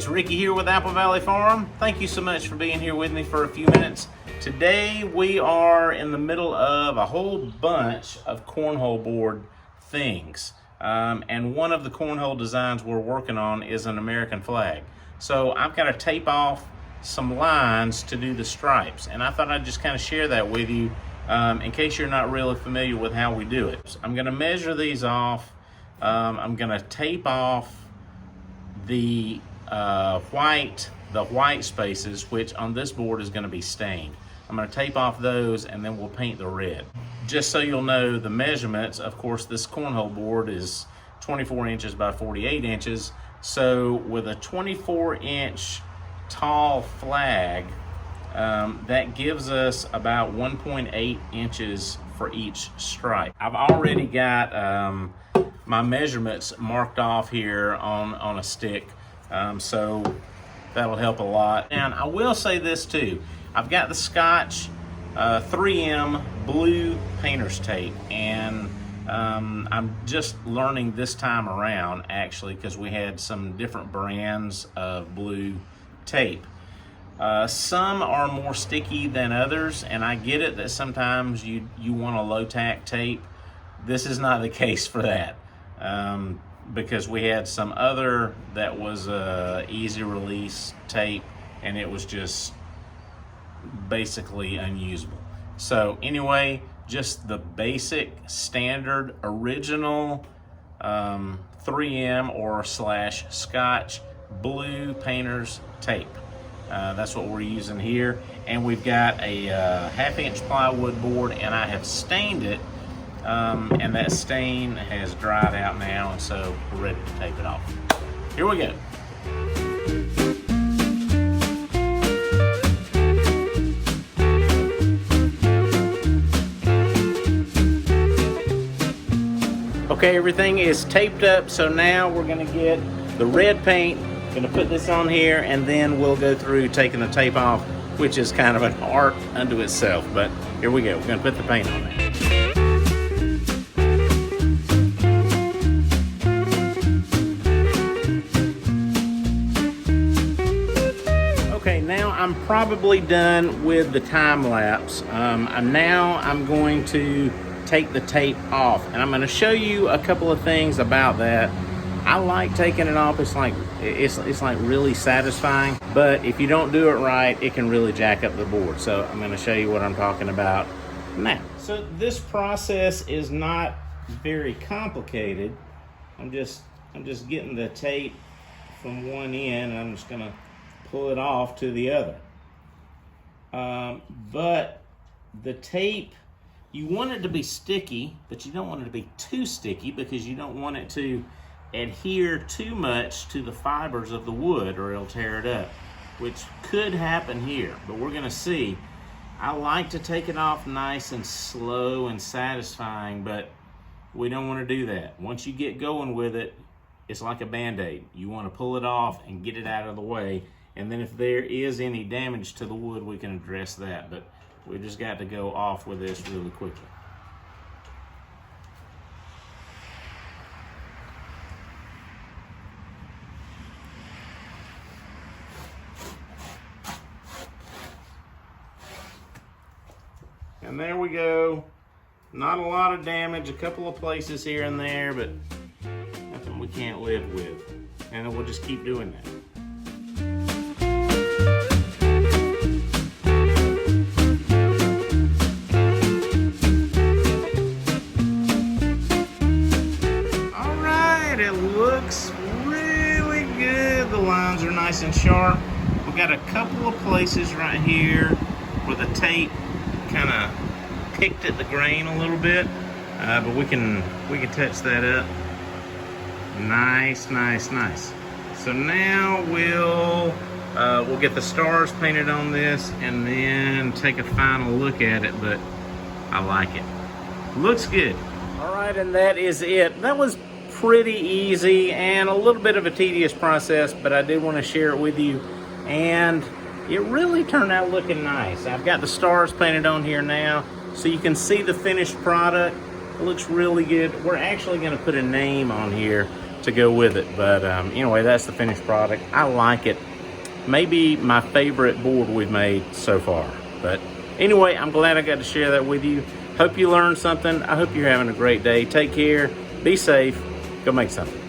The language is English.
Ricky here with Apple Valley Farm. Thank you so much for being here with me for a few minutes. Today we are in the middle of a whole bunch of cornhole board things. And one of the cornhole designs we're working on is an American flag. So I've got to tape off some lines to do the stripes. And I thought I'd just kind of share that with you in case you're not really familiar with how we do it. I'm going to measure these off. I'm going to tape off the white spaces, which on this board is going to be stained. I'm going to tape off those and then we'll paint the red. Just so you'll know the measurements, of course this cornhole board is 24 inches by 48 inches. So with a 24-inch tall flag, that gives us about 1.8 inches for each stripe. I've already got my measurements marked off here on a stick, so that'll help a lot. And I will say this too, I've got the Scotch 3M blue painter's tape, and I'm just learning this time around actually, because we had some different brands of blue tape. Some are more sticky than others, and I get it that sometimes you want a low tack tape. This is not the case for that, because we had some other that was easy release tape and it was just basically unusable. So anyway, just the basic standard original 3M or / Scotch blue painter's tape. That's what we're using here, and we've got a 1/2-inch plywood board, and I have stained it, and that stain has dried out now, and so we're ready to tape it off. Here we go. Okay, everything is taped up, so now we're gonna get the red paint. Gonna put this on here, and then we'll go through taking the tape off, which is kind of an art unto itself, but here we go. We're gonna put the paint on there. Okay, now I'm probably done with the time lapse. I'm going to take the tape off, and I'm going to show you a couple of things about that. I like taking it off. It's like really satisfying, but if you don't do it right, it can really jack up the board. So I'm going to show you what I'm talking about now. So this process is not very complicated. I'm just getting the tape from one end, and I'm just going to pull it off to the other. But the tape, you want it to be sticky, but you don't want it to be too sticky, because you don't want it to adhere too much to the fibers of the wood or it'll tear it up, which could happen here, but we're gonna see. I like to take it off nice and slow and satisfying, but we don't want to do that. Once you get going with it, it's like a band-aid. You want to pull it off and get it out of the way, and then if there is any damage to the wood, we can address that, but we just got to go off with this really quickly. And there we go. Not a lot of damage, a couple of places here and there, but nothing we can't live with. And then we'll just keep doing that. All right, it looks really good. The lines are nice and sharp. We've got a couple of places right here where the tape kind of picked at the grain a little bit, but we can touch that up. Nice. So now we'll get the stars painted on this and then take a final look at it, but I like it. Looks good. All right, and that is it. That was pretty easy and a little bit of a tedious process, but I did want to share it with you, and it really turned out looking nice. I've got the stars painted on here now, so you can see the finished product. It looks really good. We're actually going to put a name on here to go with it. But anyway, that's the finished product. I like it. Maybe my favorite board we've made so far. But anyway, I'm glad I got to share that with you. Hope you learned something. I hope you're having a great day. Take care. Be safe. Go make something.